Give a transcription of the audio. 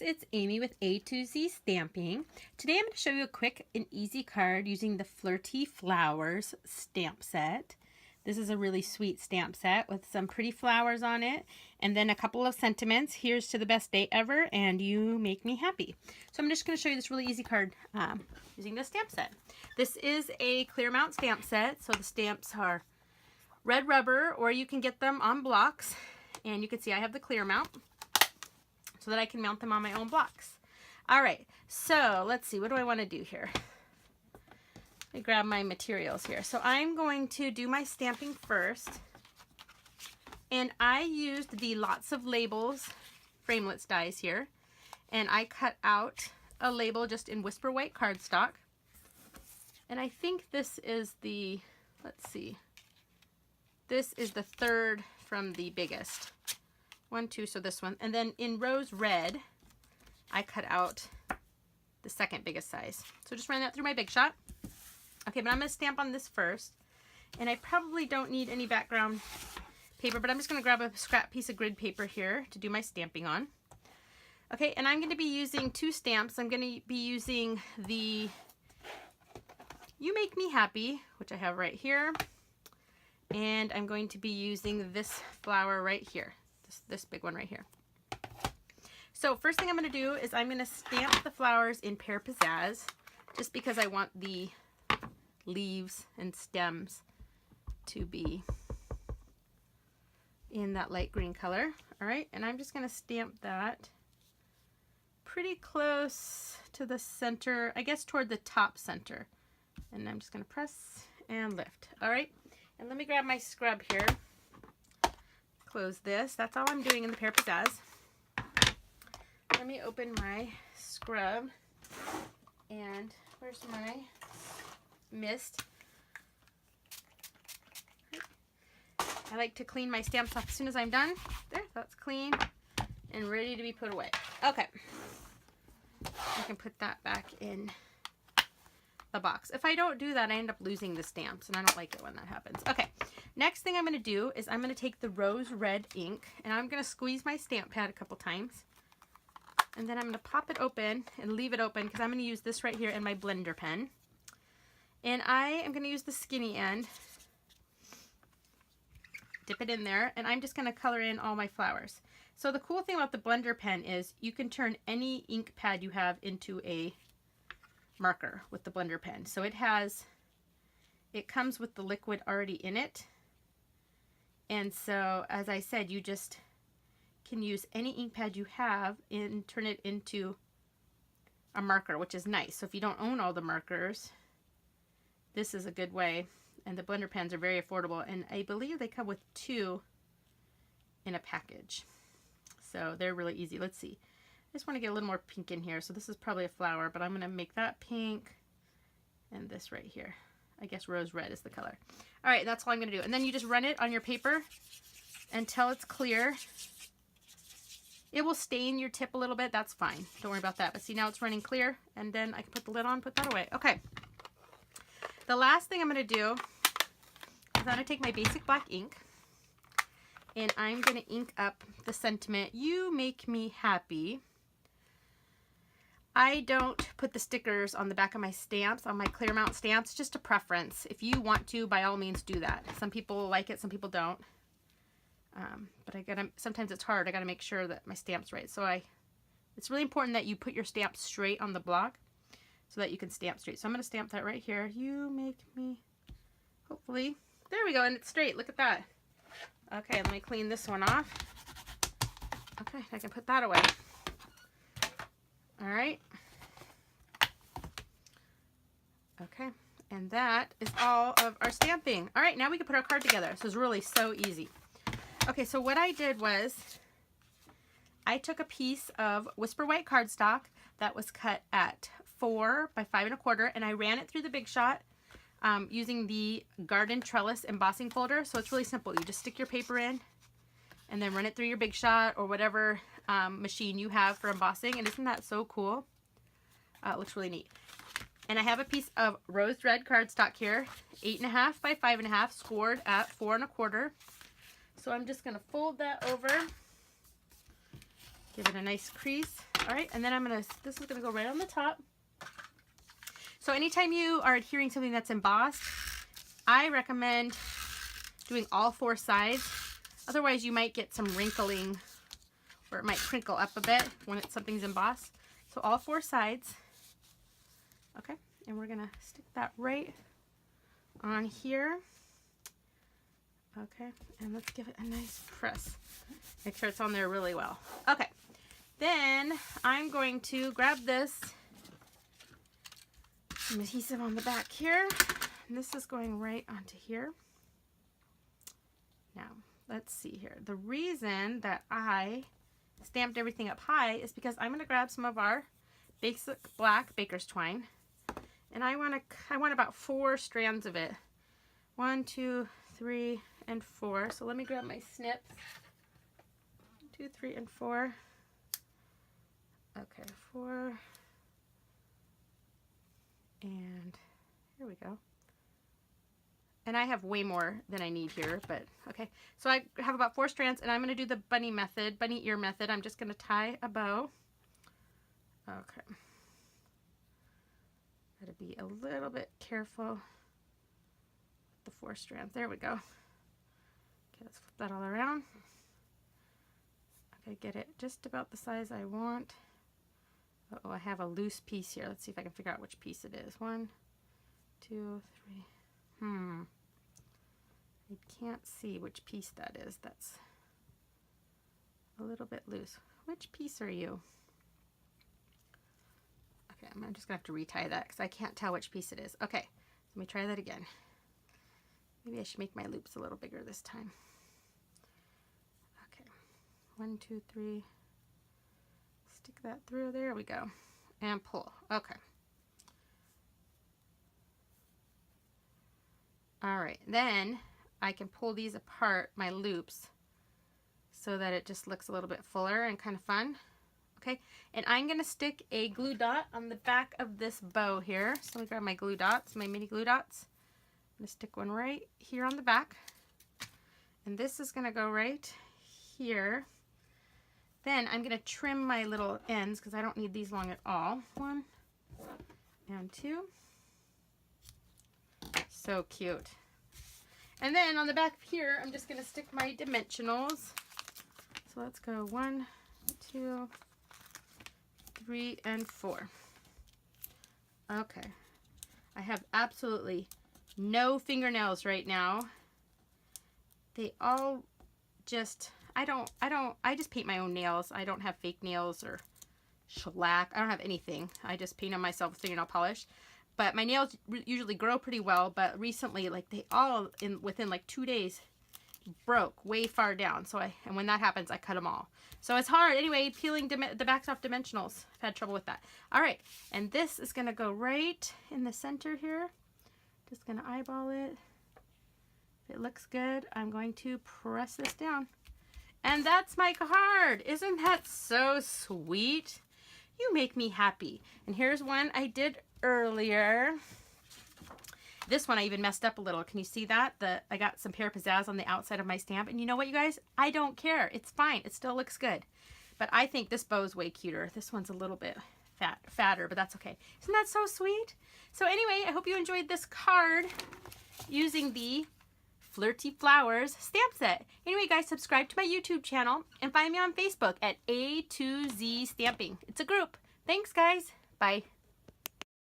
it's Amy with A to Z Stamping. Today I'm going to show you a quick and easy card using the Flirty Flowers Stamp Set. This is a really sweet stamp set with some pretty flowers on it and then a couple of sentiments. Here's to the best day ever and you make me happy. So I'm just going to show you this really easy card using this stamp set. This is a clear mount stamp set, so the stamps are red rubber or you can get them on blocks, and you can see I have the clear mount so that I can mount them on my own blocks. All right, so let's see, what do I want to do here? Let me grab my materials here. So I'm going to do my stamping first, and I used the Lots of Labels Framelits dies here, and I cut out a label just in Whisper White cardstock, and I think this is the, let's see, this is the third from the biggest. 1, 2, so this one. And then in Rose Red, I cut out the second biggest size. So just run that through my Big Shot. Okay, but I'm going to stamp on this first. And I probably don't need any background paper, but I'm just going to grab a scrap piece of grid paper here to do my stamping on. Okay, and I'm going to be using 2 stamps. I'm going to be using the You Make Me Happy, which I have right here. And I'm going to be using this flower right here. This big one right here. So first thing I'm going to do is I'm going to stamp the flowers in Pear Pizzazz, just because I want the leaves and stems to be in that light green color. All right, and I'm just going to stamp that pretty close to the center, I guess toward the top center. And I'm just going to press and lift. All right, and let me grab my scrub here. Close this. That's all I'm doing in the Pear Pizzazz. Let me open my scrub, and where's my mist? I like to clean my stamps off as soon as I'm done. There, that's clean and ready to be put away. Okay, I can put that back in the box. If I don't do that, I end up losing the stamps, and I don't like it when that happens. Okay, next thing I'm going to do is I'm going to take the Rose Red ink, and I'm going to squeeze my stamp pad a couple times, and then I'm going to pop it open and leave it open because I'm going to use this right here in my blender pen, and I am going to use the skinny end, dip it in there, and I'm just going to color in all my flowers. So the cool thing about the blender pen is you can turn any ink pad you have into a marker with the blender pen. So it comes with the liquid already in it, and so as I said, you just can use any ink pad you have and turn it into a marker, which is nice. So if you don't own all the markers, this is a good way. And the blender pens are very affordable, and I believe they come with 2 in a package, so they're really easy. Let's see, I just want to get a little more pink in here. So this is probably a flower, but I'm going to make that pink, and this right here, I guess Rose Red is the color. All right, that's all I'm going to do. And then you just run it on your paper until it's clear. It will stain your tip a little bit. That's fine. Don't worry about that. But see, now it's running clear, and then I can put the lid on, put that away. Okay. The last thing I'm going to do is I'm going to take my basic black ink, and I'm going to ink up the sentiment, You Make Me Happy. I don't put the stickers on the back of my stamps, on my clear mount stamps, just a preference. If you want to, by all means do that. Some people like it, some people don't. But sometimes it's hard. I gotta make sure that my stamp's right. So it's really important that you put your stamp straight on the block so that you can stamp straight. So I'm gonna stamp that right here. You make me, hopefully. There we go, and it's straight. Look at that. Okay, let me clean this one off. Okay, I can put that away. All right. Okay, and that is all of our stamping. All right, now we can put our card together. This is really so easy. Okay, so what I did was I took a piece of Whisper White cardstock that was cut at 4 by 5 1/4, and I ran it through the Big Shot using the Garden Trellis embossing folder. So it's really simple. You just stick your paper in and then run it through your Big Shot or whatever machine you have for embossing. And isn't that so cool? It looks really neat. And I have a piece of Rose Red cardstock here, 8 1/2 by 5 1/2, scored at 4 1/4. So I'm just going to fold that over, give it a nice crease, All right, and then this is gonna go right on the top. So anytime you are adhering something that's embossed, I recommend doing all 4 sides. Otherwise, you might get some wrinkling, or it might crinkle up a bit when something's embossed. So all 4 sides. Okay, and we're gonna stick that right on here. Okay, and let's give it a nice press. Make sure it's on there really well. Okay, then I'm going to grab this some adhesive on the back here. And this is going right onto here. Now, let's see here. The reason that I stamped everything up high is because I'm going to grab some of our basic black baker's twine. And I want about 4 strands of it. 1, 2, 3, and 4. So let me grab my snips. 2, 3, and 4. Okay, 4. And here we go. And I have way more than I need here, but okay. So I have about 4 strands, and I'm going to do the bunny ear method. I'm just going to tie a bow. Okay. Got to be a little bit careful with the 4 strands. There we go. Okay, let's flip that all around. Okay, get it just about the size I want. Uh-oh, I have a loose piece here. Let's see if I can figure out which piece it is. 1, 2, 3. I can't see which piece that is. That's a little bit loose. Which piece are you? Okay, I'm just gonna have to retie that because I can't tell which piece it is. Okay, let me try that again. Maybe I should make my loops a little bigger this time. Okay, 1, 2, 3. Stick that through. There we go. And pull. Okay. All right, then I can pull these apart, my loops, so that it just looks a little bit fuller and kind of fun. Okay, and I'm gonna stick a glue dot on the back of this bow here. So let me grab my glue dots, my mini glue dots. I'm gonna stick one right here on the back. And this is gonna go right here. Then I'm gonna trim my little ends because I don't need these long at all. 1 and 2. So cute. And then on the back here, I'm just going to stick my dimensionals. So let's go 1, 2, 3, and 4. Okay. I have absolutely no fingernails right now. They all just, I just paint my own nails. I don't have fake nails or shellac. I don't have anything. I just paint on myself with fingernail polish. But my nails usually grow pretty well, but recently, like, they all, within like 2 days, broke way far down. So and when that happens, I cut them all. So it's hard. Anyway, peeling the backs off dimensionals. I've had trouble with that. All right, and this is going to go right in the center here. Just going to eyeball it. If it looks good, I'm going to press this down. And that's my card. Isn't that so sweet? You make me happy. And here's one I did earlier. This one I even messed up a little. Can you see that? I got some pear pizzazz on the outside of my stamp. And you know what, you guys? I don't care. It's fine. It still looks good. But I think this bow is way cuter. This one's a little bit fatter, but that's okay. Isn't that so sweet? So anyway, I hope you enjoyed this card using the Flirty Flowers Stamp Set. Anyway, guys, subscribe to my YouTube channel and find me on Facebook at A2Z Stamping. It's a group. Thanks, guys. Bye.